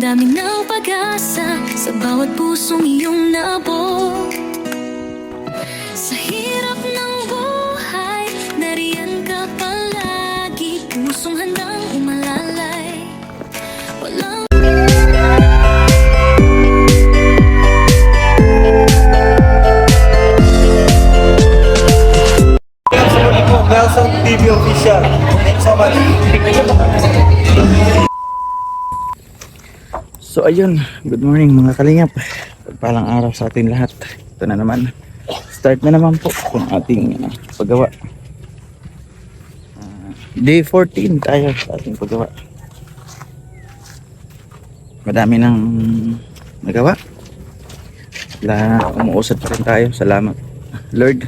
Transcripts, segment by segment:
dami ng pag-asa sa bawat pusong iyong nabog. Sa hirap ng buhay, nariyan ka palagi, pusong handang umalalay. Walang Nelson TV Official. Thanks so much. So ayun, good morning mga kalingap. Pagpalang araw sa ating lahat. Ito na naman. Start na naman po yung ating paggawa. Day 14 tayo sa ating paggawa. Madami nang nagawa. Umuusad pa rin tayo. Salamat Lord.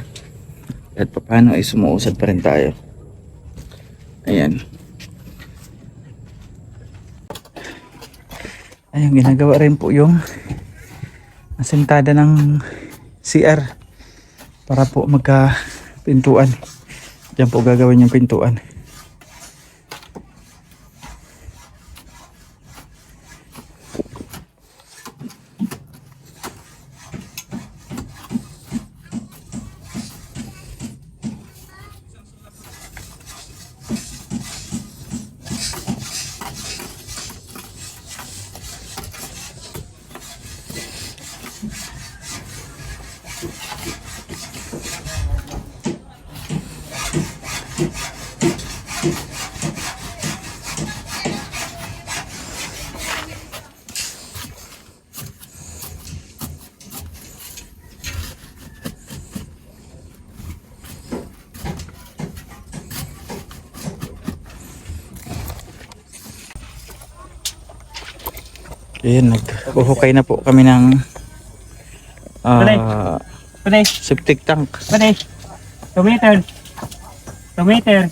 At paano ay sumuusad pa rin tayo. Ayan. Ayun, ginagawa rin po yung asentada ng CR para po magka pintuan. Diyan po gagawin yung pintuan. Ayan, naghuhukay na po kami ng septic tank. Pwede. 2 meter. 2 meter.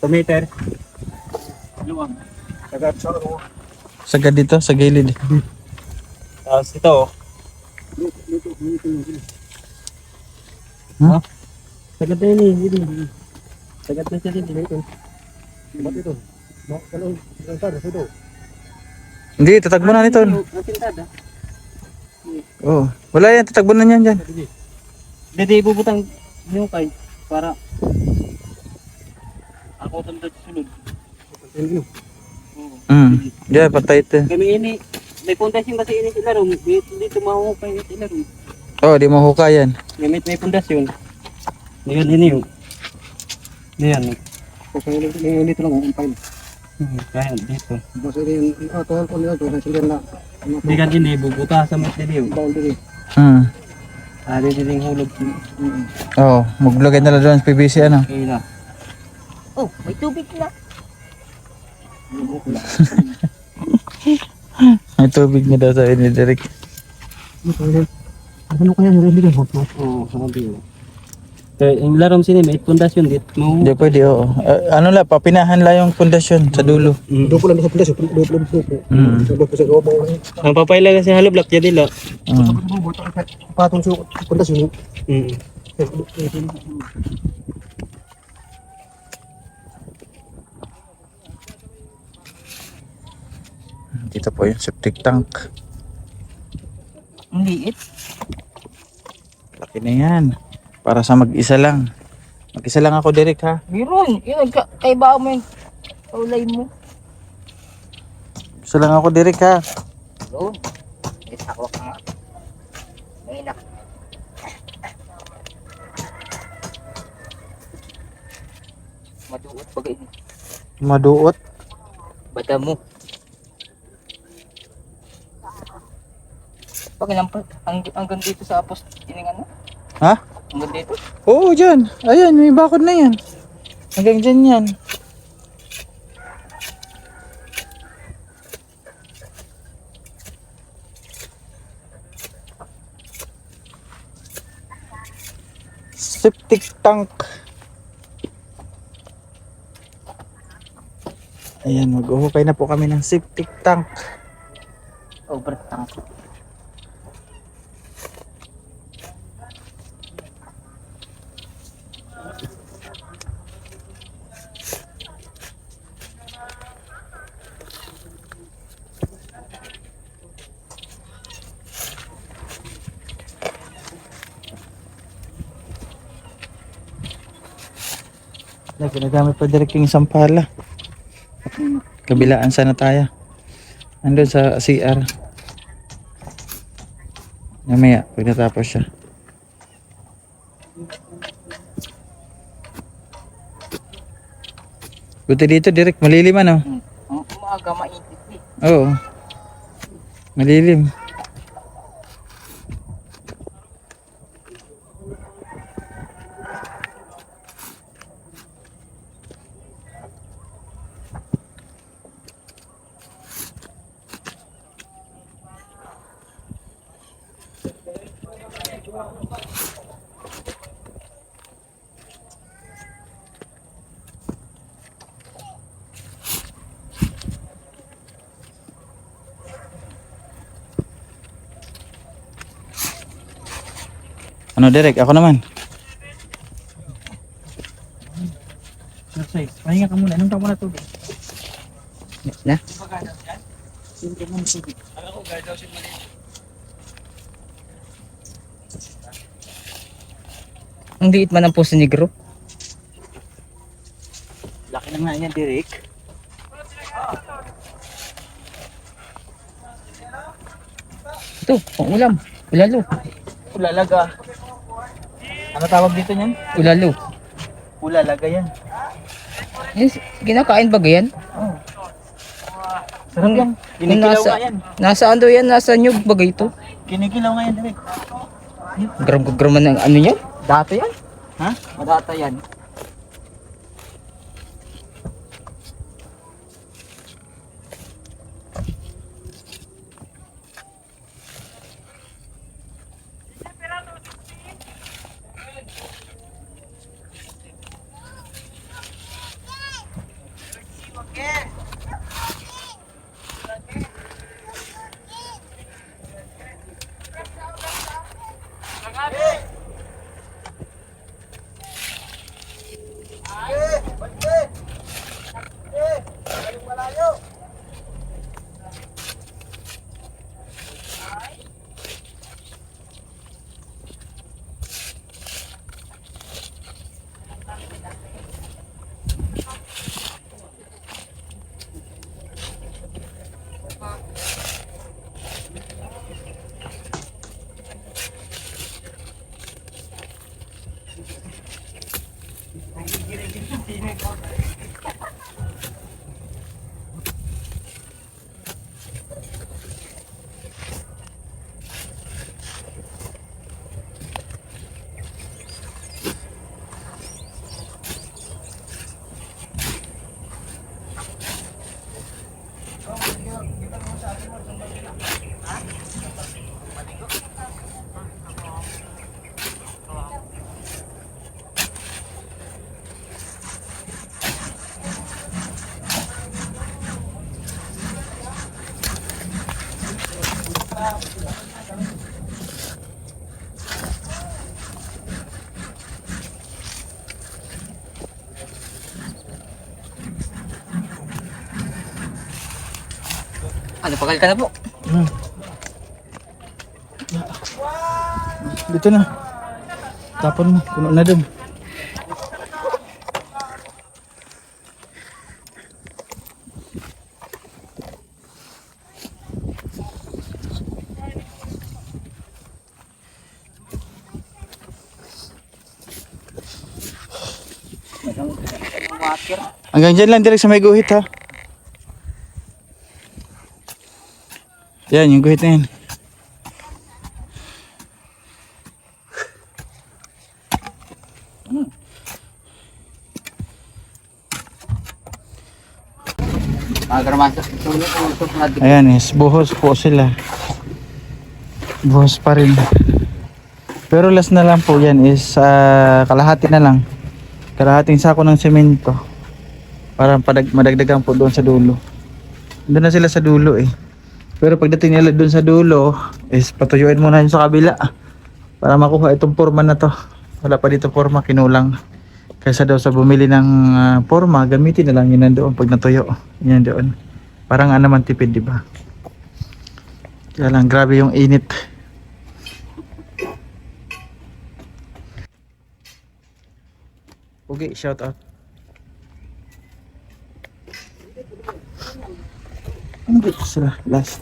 Meter. Luwag. Sagad dito, sa gilid. Tapos ito. Huh? Sagad na yun eh. Sagad na siya din ito. Ba't ito? Ito. Hindi, tatagbo na nito. Oh, wala yan, tatagbo na yan dyan. Hindi, ibubutang yung kay para ako tamad sunod. Yeah, patay ito. Kami ini, may pundasyon kasi ini sila ron. Dito mahukay sila ron. Oh, di mo hukayan. Gamit may pundasyon. Ngayon ini yun. Ngayon. Dito lang ang umpay. Kaya dito. Hindi kan ini, bubuta sa mat din yun. Ada din hulog. Oh, maglagay na lang doon sa PVC ano. Okay na. Oh, may tubig na. May tubig na daw sabi ni Derek. Ano kaya narinig ang hoto? Oo, sabi ko. Yung larom sini may pundasyon dito. Hindi pwede, oo. Ano lang, papinahan lang yung pundasyon sa dulo. Dupo lang sa pundasyon, dupo sa dupo. Ang papayla kasi halo block jadi la. Patong sa pundasyon. Dito po yung septic tank. Ang liit. Laki na yan. Para sa mag-isa lang. Mag-isa lang ako, Derek, ha? Meron. Yun, kaiba mo yung ulay mo. Isa lang ako, Derek, ha? Meron. Isakwa ka nga. May inak. Maduot pag ini. Maduot. Bata mo. Pag hanggang dito sa apos ining ano? Ha? Hanggang dito? Oo, dyan. Ayan, may bakod na yan. Hanggang dyan yan. septic tank. Ayan, mag-uhukay na po kami ng septic tank. Overtank. Ginagamit pa direct yung sampala. Kabilaan sana tayo. Andun sa CR. Mamaya, pag natapos siya. Buti dito direct, malilim ano? Ang umaga mainit eh. Oo. Malilim. Ano direct? Ako naman. Exercise. Pahinga ka muna. Anong tama na tubig? Na? Ang liit man ang puso ni Negro. Laki na nga yan, Derek. Ito, pang ulam. Ulalo. Ulalaga. Ano tawag dito niyan? Ulalo. Ulalaga yan. Yes, kinakain ba yan? Sarap yan. Kinikilaw nga yan. Nasa ano yan? Nasa nyug bagay ito? Kinikilaw nga yan, Derek. Gram-gram ng ano yan? Data yan? Ha? Madata yan. Ano, pagal ka na po? Dito na. Tapon mo. Puno na dun. Hanggang dyan lang direct sa may guhit ha. Yan, yung guhit na yan. Ayan is, buhos po sila. Buhos pa rin. Pero last na lang po yan is kalahati na lang. Kalahating sako ng semento. Para madagdagan po doon sa dulo. Doon na sila sa dulo eh. Pero pagdating nila doon sa dulo, is patuyuin muna yun sa kabila. Para makuha itong forma na to. Wala pa dito forma, kinulang. Kaysa daw sa bumili ng forma, gamitin na lang yun nandoon pag natuyo. Yan doon. Parang naman tipid, di ba? Kaya lang, grabe yung init. Okay, shout out. Ano dito sila? Last.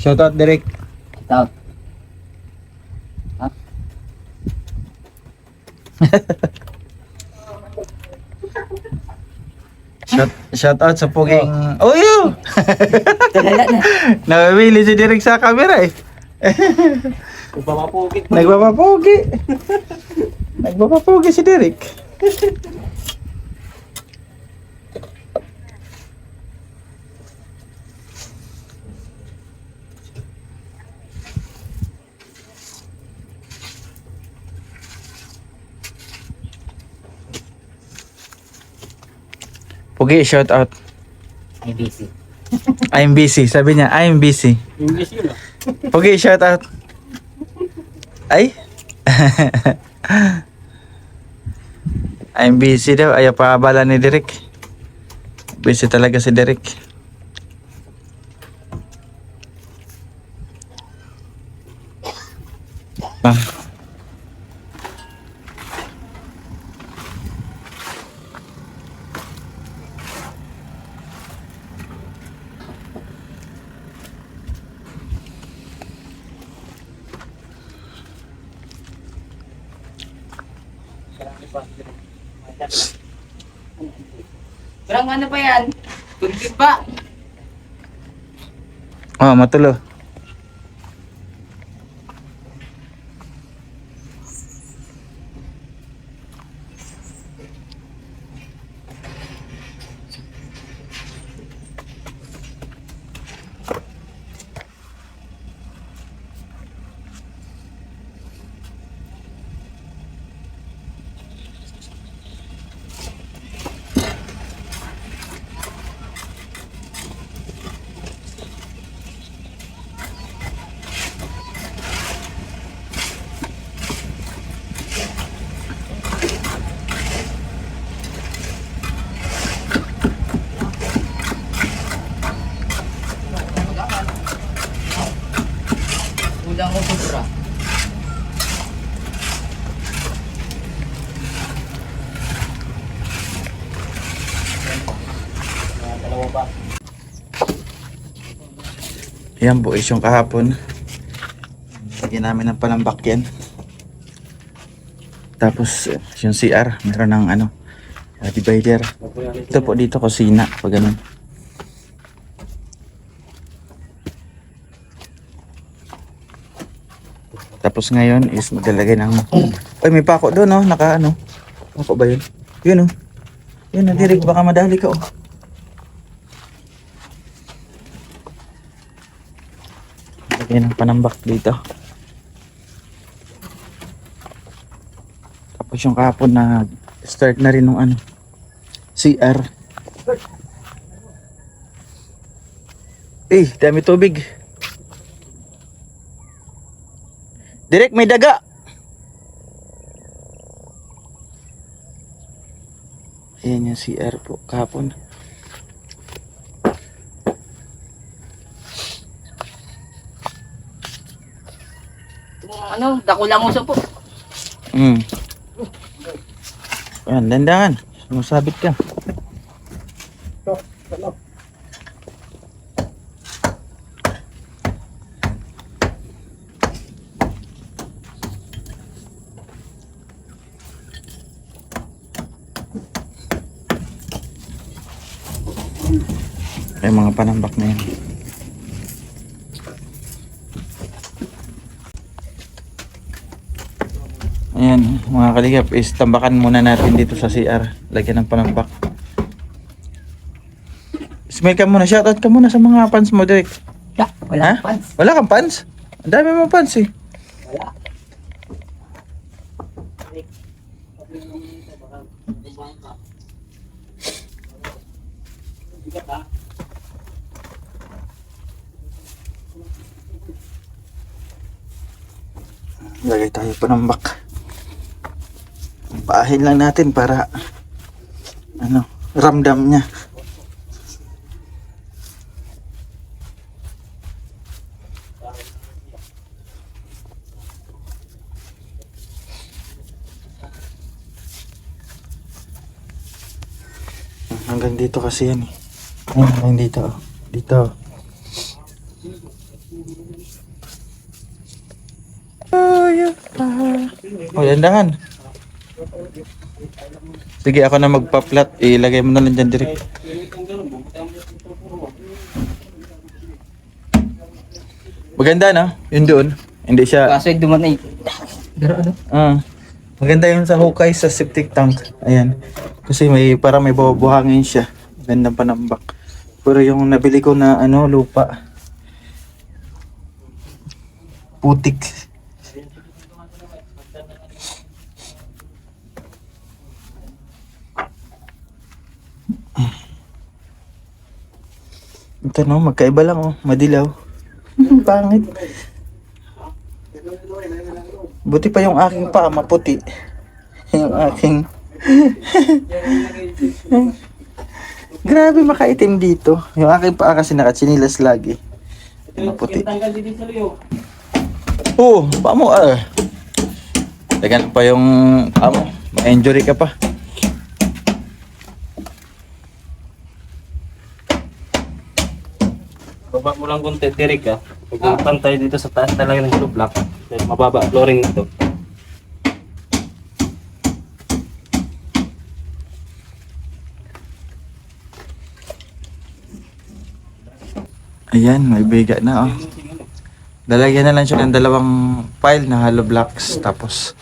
Shout out, Derek. Out. Shout out sa puging... Oh, yun! Talala na. Nawawili si Derek sa camera eh. Nagpapapugit. Nagpapapogi. Nagpapapogi si Derek. Pogi, shout out. Ay, busy. I'm busy. Sabi niya, I'm busy. English yun ah. Pogi, shout out. Ay? I'm busy daw. Ayaw pa abala ni Derek. Busy talaga si Derek. Ah. Parang ano pa yan? Kunti pa. Oh, matulo. Kulang ko sobra. Dalawa pa. Yan po is yung kahapon. Lagyan namin ng palambak yan. Tapos yung CR, meron ng ano, divider. Ito po dito kusina, pag ganun. Tapos ngayon is maglalagay ng... Ay, may pako doon, no? Naka ano. Pako ba yun? Yun, oh. Yun, nadirig. Baka madali ka, oh. Lagay ng panambak dito. Tapos yung kahapon na start na rin ng ano, CR. Eh, dami tubig. Direk, may daga. Ayan yung CR po kahapon. Ano, dako lang uso po. Ayan, dandahan. Sumasabit ka. Ay, mga panambak na yan. Ayan, mga kaligap, is tambakan muna natin dito sa CR. Lagyan ng panambak. Smile ka muna, shoutout ka muna sa mga fans mo, Derek. Wala Ha? pants. Wala kang fans? Ang dami mong fans eh. Wala. Lagay tayo panambak. Paahin lang natin para ano, ramdam niya. Hanggang dito kasi yan eh. Ayun, hanggang dito. Oh. Dito. Oh, dandahan. Sige, ako na magpa-flat. Ilagay mo na lang dyan direct. Maganda no? Yun doon. Hindi siya... Kaso yung duman ay. Pero ano? Maganda yun sa hukay sa septic tank. Ayan. Kasi may para may buhangin siya. Gandang panambak. Pero yung nabili ko na ano lupa. Putik. Ito no, magkaiba lang oh. Madilaw. Pangit. Buti pa yung aking paa maputi. Yung aking... Grabe makaitim dito. Yung aking paa kasi nakatsinilas lagi. Maputi. Oo, paa mo ah. Tagan pa yung paa mo. Ma-injury ka pa. Baba mo lang konti, Derek ah. Pag pantay dito sa taas talaga ng block. Dahil mababa flooring ito. Ayan, may biga na oh. Lalagyan na lang siya ng dalawang pile na hollow blocks. Tapos,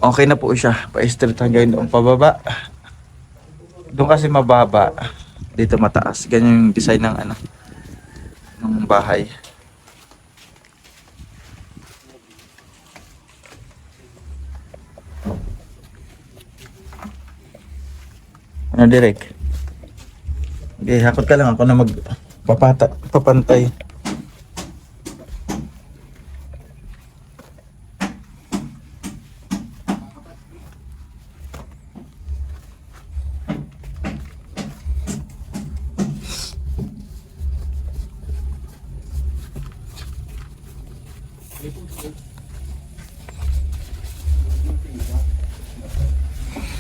okay na po siya. Pa-straight hanggang doon pababa. Doon kasi mababa. Dito mataas. Ganyan yung design ng ano, ng bahay. Ano, Derek? Okay, hakot ka lang. Ako na papantay.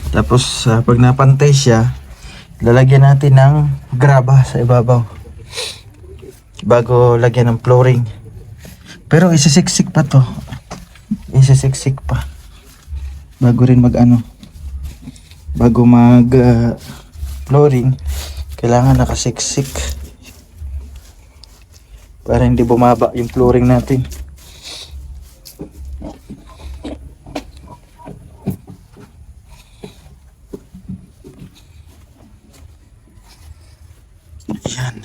Tapos pag napantay siya, lalagyan natin ng graba sa ibabaw bago lagyan ng flooring. Pero isisiksik pa to. Isisiksik pa bago rin mag ano, bago mag flooring. Kailangan nakasiksik para hindi bumaba yung flooring natin. Ayan.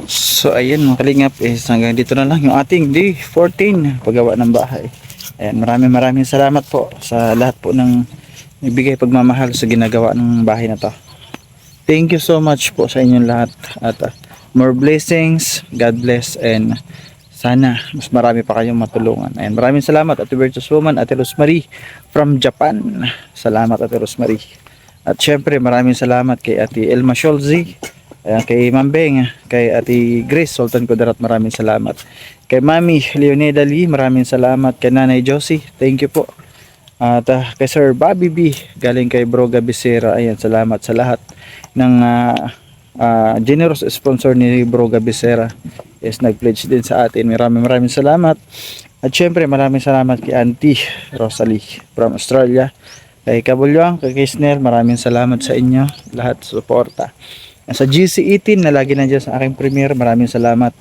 So ayan mga kalingap, hanggang dito na lang yung ating day 14 paggawa ng bahay. Ayan, maraming salamat po sa lahat po ng ibigay pagmamahal sa ginagawa ng bahay na to. Thank you so much po sa inyong lahat at more blessings, God bless, and sana mas marami pa kayong matulungan. Ayan, maraming salamat Ate Virtuous Woman, Ate Rosemary from Japan. Salamat Ate Rosemary. At syempre maraming salamat kay Ate Elma Sholzi, kay Mambeng, kay Ate Grace Sultan Kudarat, maraming salamat. Kay Mami Leoneda Lee, maraming salamat. Kay Nanay Josie, thank you po. At kay Sir Bobby B, galing kay Bro Gabisera, ayan, salamat sa lahat ng generous sponsor ni Bro Gabisera. Yes, nag-pledge din sa atin. Maraming salamat. At syempre maraming salamat kay Auntie Rosalie from Australia. Kay Kabulyong, kay Kisner, maraming salamat sa inyo. Lahat suporta. Sa GC18 na lagi nandiyan sa aking premiere, maraming salamat.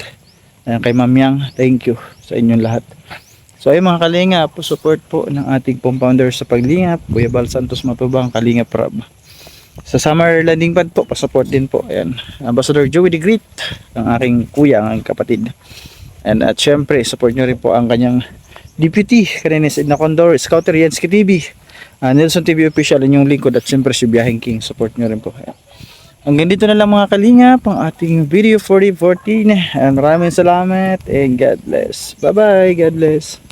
Ayan, kay Ma'am Yang, thank you sa inyong lahat. So ayun mga kalingap, support po ng ating compounder sa paglingap, Kuya Bal Santos Matubang, Kalingap Rab. Sa summer landing pad po, pasupport din po. Ayan, Ambassador Joey the Great, ang aking kuya, ang aking kapatid. And at syempre, support nyo rin po ang kanyang deputy, Karinis Edna Condor, Scouter Yansky TV, Nelson TV Official, inyong lingkod, at syempre si Biyahing King, support nyo rin po. Ayan. Hanggang dito na lang mga kalingap ang ating video 4014. And maraming salamat and God bless. Bye bye, God bless.